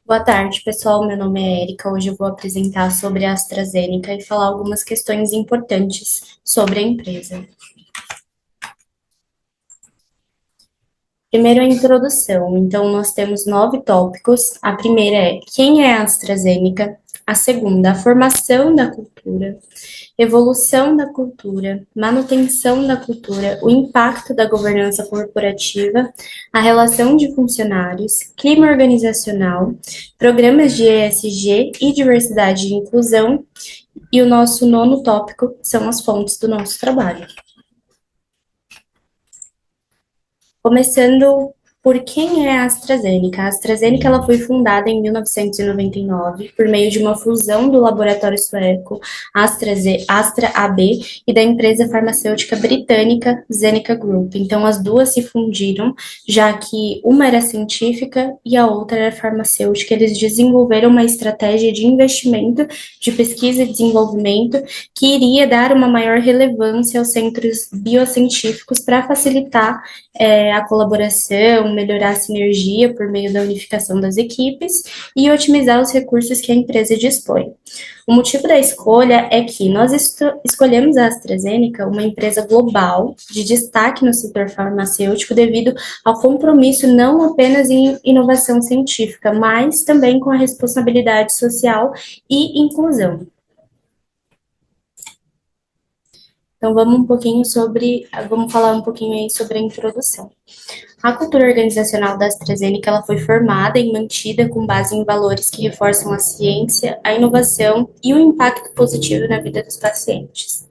Boa tarde, pessoal. Meu nome é Erika. Hoje eu vou apresentar sobre a AstraZeneca e falar algumas questões importantes sobre a empresa. Primeiro, a introdução. Então, nós temos 9 tópicos. A primeira é quem é a AstraZeneca. A segunda, a formação da cultura, evolução da cultura, manutenção da cultura, o impacto da governança corporativa, a relação de funcionários, clima organizacional, programas de ESG e diversidade e inclusão, e o nosso nono tópico são as fontes do nosso trabalho. Começando por quem é a AstraZeneca? A AstraZeneca ela foi fundada em 1999 por meio de uma fusão do laboratório sueco Astra AB e da empresa farmacêutica britânica Zeneca Group. Então, as duas se fundiram, já que uma era científica e a outra era farmacêutica. Eles desenvolveram uma estratégia de investimento, de pesquisa e desenvolvimento que iria dar uma maior relevância aos centros biocientíficos para facilitar a colaboração, melhorar a sinergia por meio da unificação das equipes e otimizar os recursos que a empresa dispõe. O motivo da escolha é que nós escolhemos a AstraZeneca, uma empresa global de destaque no setor farmacêutico, devido ao compromisso não apenas em inovação científica, mas também com a responsabilidade social e inclusão. Então vamos falar um pouquinho aí sobre a introdução. A cultura organizacional da AstraZeneca ela foi formada e mantida com base em valores que reforçam a ciência, a inovação e o impacto positivo na vida dos pacientes.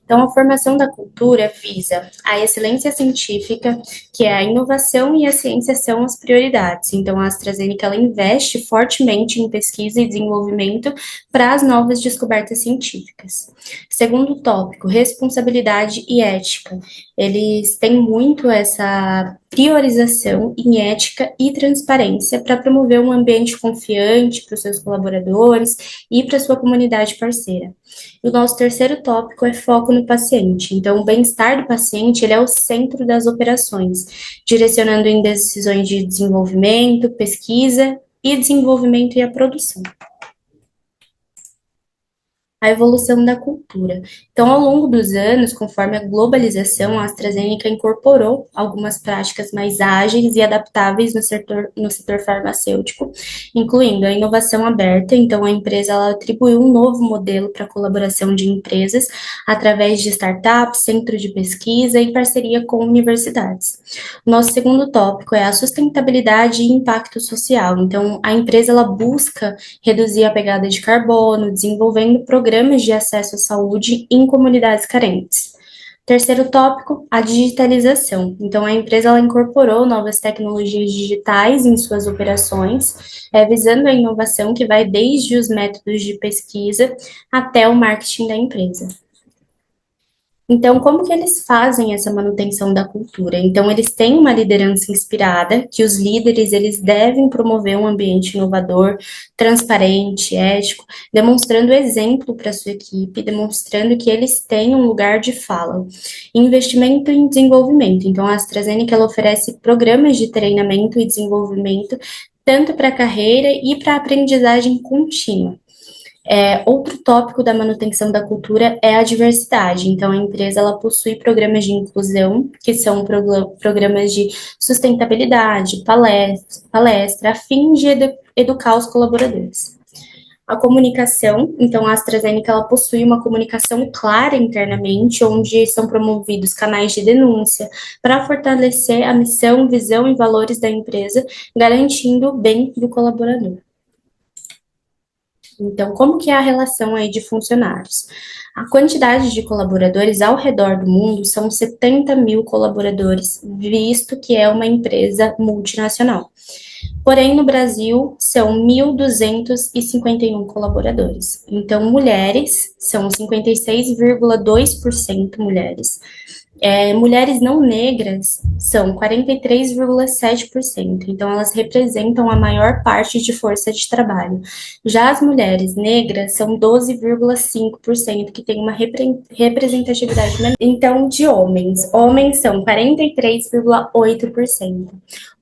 Então, a formação da cultura visa a excelência científica, que é a inovação e a ciência são as prioridades. Então, a AstraZeneca ela investe fortemente em pesquisa e desenvolvimento para as novas descobertas científicas. Segundo tópico, responsabilidade e ética. Eles têm muito essa priorização em ética e transparência para promover um ambiente confiante para os seus colaboradores e para a sua comunidade parceira. E o nosso terceiro tópico é foco no paciente. Então, o bem-estar do paciente ele é o centro das operações, direcionando em decisões de desenvolvimento, pesquisa e desenvolvimento e a produção. A evolução da cultura. Então, ao longo dos anos, conforme a globalização, a AstraZeneca incorporou algumas práticas mais ágeis e adaptáveis no setor farmacêutico, incluindo a inovação aberta. Então, a empresa ela atribuiu um novo modelo para a colaboração de empresas através de startups, centros de pesquisa e parceria com universidades. Nosso segundo tópico é a sustentabilidade e impacto social. Então, a empresa ela busca reduzir a pegada de carbono, desenvolvendo programas de acesso à saúde em comunidades carentes. Terceiro tópico, a digitalização. Então, a empresa ela incorporou novas tecnologias digitais em suas operações, visando a inovação que vai desde os métodos de pesquisa até o marketing da empresa. Então, como que eles fazem essa manutenção da cultura? Então, eles têm uma liderança inspirada, que os líderes eles devem promover um ambiente inovador, transparente, ético, demonstrando exemplo para a sua equipe, demonstrando que eles têm um lugar de fala. Investimento em desenvolvimento. Então, a AstraZeneca ela oferece programas de treinamento e desenvolvimento tanto para a carreira e para a aprendizagem contínua. Outro tópico da manutenção da cultura é a diversidade. Então, a empresa ela possui programas de inclusão, que são programas de sustentabilidade, palestra a fim de educar os colaboradores. A comunicação, então a AstraZeneca ela possui uma comunicação clara internamente, onde são promovidos canais de denúncia para fortalecer a missão, visão e valores da empresa, garantindo o bem do colaborador. Então, como que é a relação aí de funcionários? A quantidade de colaboradores ao redor do mundo são 70 mil colaboradores, visto que é uma empresa multinacional. Porém, no Brasil, são 1.251 colaboradores. Então, mulheres são 56,2% mulheres. Mulheres não negras são 43,7%, então elas representam a maior parte de força de trabalho. Já as mulheres negras são 12,5%, que tem uma representatividade menor. Então, de homens são 43,8%.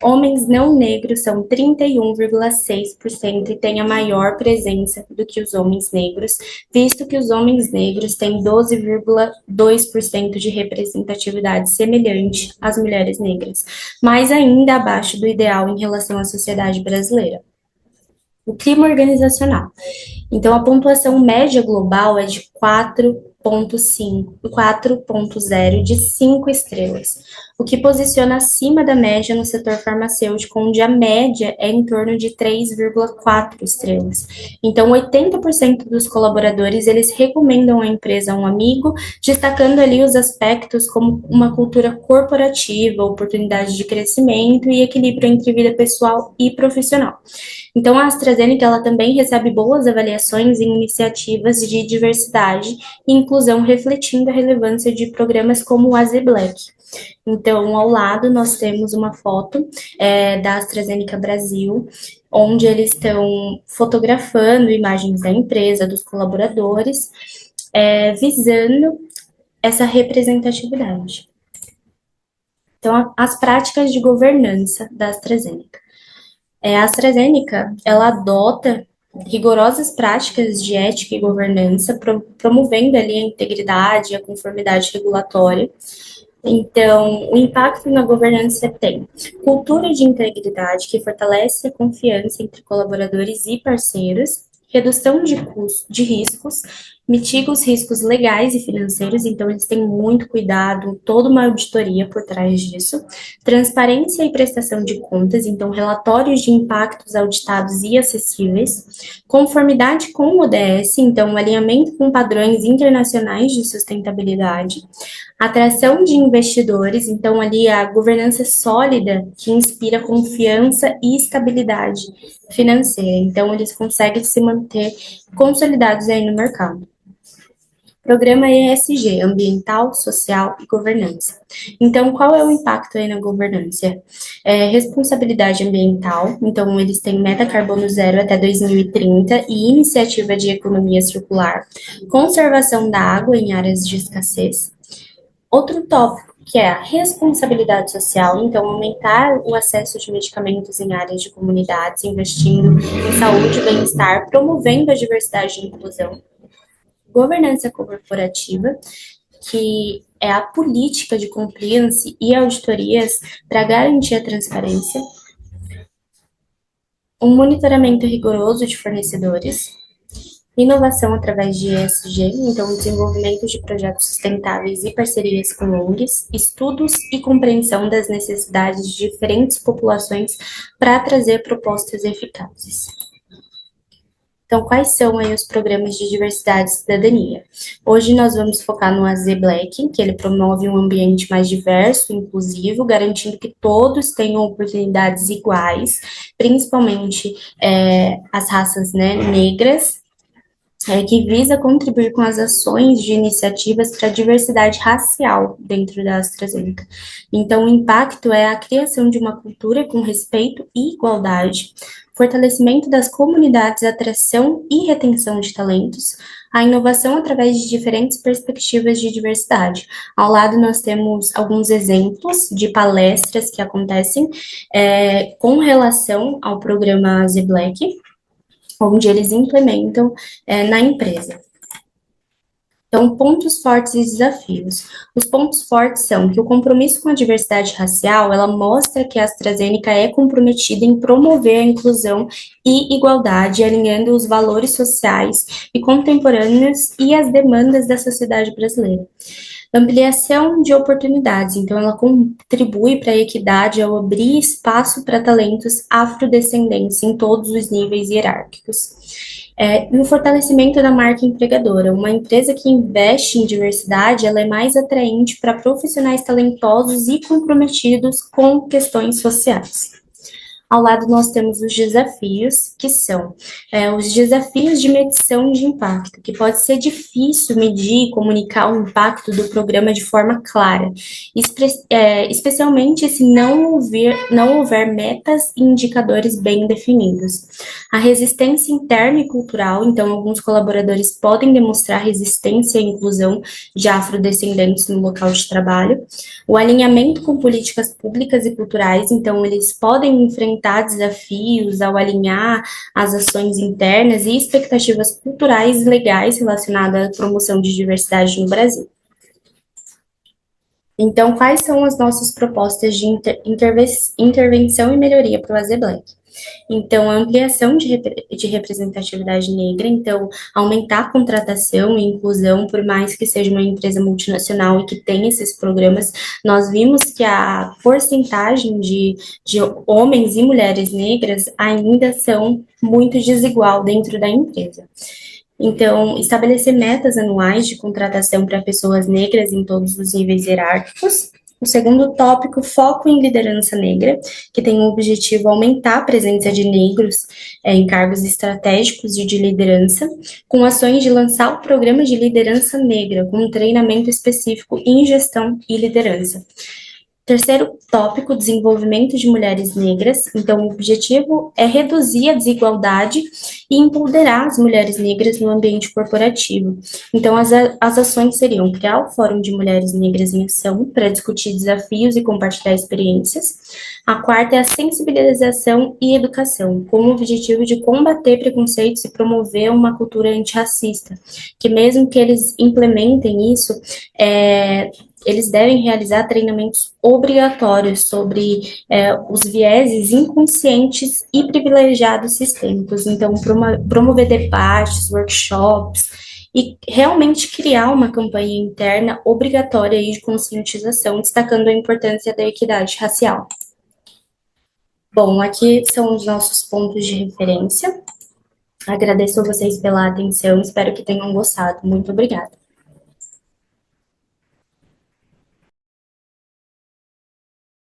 Homens não negros são 31,6% e têm a maior presença do que os homens negros, visto que os homens negros têm 12,2% de representatividade semelhante às mulheres negras, mas ainda abaixo do ideal em relação à sociedade brasileira. O clima organizacional. Então, a pontuação média global é de 4,0 de 5 estrelas, o que posiciona acima da média no setor farmacêutico, onde a média é em torno de 3,4 estrelas. Então, 80% dos colaboradores, eles recomendam a empresa a um amigo, destacando ali os aspectos como uma cultura corporativa, oportunidade de crescimento e equilíbrio entre vida pessoal e profissional. Então, a AstraZeneca, ela também recebe boas avaliações em iniciativas de diversidade e inclusão, refletindo a relevância de programas como o AZ Black. Então, ao lado, nós temos uma foto da AstraZeneca Brasil, onde eles estão fotografando imagens da empresa, dos colaboradores, visando essa representatividade. Então, as práticas de governança da AstraZeneca. A AstraZeneca, ela adota rigorosas práticas de ética e governança, promovendo ali a integridade e a conformidade regulatória. Então, o impacto na governança tem cultura de integridade, que fortalece a confiança entre colaboradores e parceiros, redução de riscos, mitiga os riscos legais e financeiros, então eles têm muito cuidado, toda uma auditoria por trás disso, transparência e prestação de contas, então relatórios de impactos auditados e acessíveis, conformidade com o ODS, então alinhamento com padrões internacionais de sustentabilidade, atração de investidores, então ali a governança sólida que inspira confiança e estabilidade financeira, então eles conseguem se manter consolidados aí no mercado. Programa ESG, ambiental, social e governança. Então, qual é o impacto aí na governança? Responsabilidade ambiental, então eles têm meta carbono zero até 2030 e iniciativa de economia circular, conservação da água em áreas de escassez. Outro tópico, que é a responsabilidade social, então aumentar o acesso de medicamentos em áreas de comunidades, investindo em saúde e bem-estar, promovendo a diversidade e inclusão. Governança corporativa, que é a política de compliance e auditorias para garantir a transparência. Um monitoramento rigoroso de fornecedores. Inovação através de ESG, então desenvolvimento de projetos sustentáveis e parcerias com ONGs, estudos e compreensão das necessidades de diferentes populações para trazer propostas eficazes. Então, quais são aí os programas de diversidade e cidadania? Hoje nós vamos focar no AZ Black, que ele promove um ambiente mais diverso, inclusivo, garantindo que todos tenham oportunidades iguais, principalmente as raças negras, que visa contribuir com as ações de iniciativas para a diversidade racial dentro da AstraZeneca. Então, o impacto é a criação de uma cultura com respeito e igualdade, fortalecimento das comunidades, atração e retenção de talentos, a inovação através de diferentes perspectivas de diversidade. Ao lado, nós temos alguns exemplos de palestras que acontecem com relação ao programa AZ Black, onde eles implementam na empresa. Então, pontos fortes e desafios. Os pontos fortes são que o compromisso com a diversidade racial, ela mostra que a AstraZeneca é comprometida em promover a inclusão e igualdade, alinhando os valores sociais e contemporâneos e as demandas da sociedade brasileira. Ampliação de oportunidades, então ela contribui para a equidade ao abrir espaço para talentos afrodescendentes em todos os níveis hierárquicos. E o fortalecimento da marca empregadora. Uma empresa que investe em diversidade, ela é mais atraente para profissionais talentosos e comprometidos com questões sociais. Ao lado, nós temos os desafios, que são os desafios de medição de impacto, que pode ser difícil medir e comunicar o impacto do programa de forma clara, especialmente se não houver metas e indicadores bem definidos. A resistência interna e cultural, então, alguns colaboradores podem demonstrar resistência à inclusão de afrodescendentes no local de trabalho. O alinhamento com políticas públicas e culturais, então, eles podem enfrentar desafios ao alinhar as ações internas e expectativas culturais e legais relacionadas à promoção de diversidade no Brasil. Então, quais são as nossas propostas de intervenção e melhoria para o AZBlank? Então, a ampliação de representatividade negra, então, aumentar a contratação e inclusão, por mais que seja uma empresa multinacional e que tenha esses programas, nós vimos que a porcentagem de homens e mulheres negras ainda são muito desigual dentro da empresa. Então, estabelecer metas anuais de contratação para pessoas negras em todos os níveis hierárquicos. O segundo tópico, foco em liderança negra, que tem o objetivo aumentar a presença de negros em cargos estratégicos e de liderança, com ações de lançar o programa de liderança negra, com um treinamento específico em gestão e liderança. Terceiro tópico, desenvolvimento de mulheres negras. Então, o objetivo é reduzir a desigualdade e empoderar as mulheres negras no ambiente corporativo. Então, as ações seriam criar o Fórum de Mulheres Negras em Ação para discutir desafios e compartilhar experiências. A quarta é a sensibilização e educação, com o objetivo de combater preconceitos e promover uma cultura antirracista, que mesmo que eles implementem isso, eles devem realizar treinamentos obrigatórios sobre os vieses inconscientes e privilegiados sistêmicos. Então, promover debates, workshops e realmente criar uma campanha interna obrigatória de conscientização, destacando a importância da equidade racial. Bom, aqui são os nossos pontos de referência. Agradeço a vocês pela atenção, espero que tenham gostado. Muito obrigada.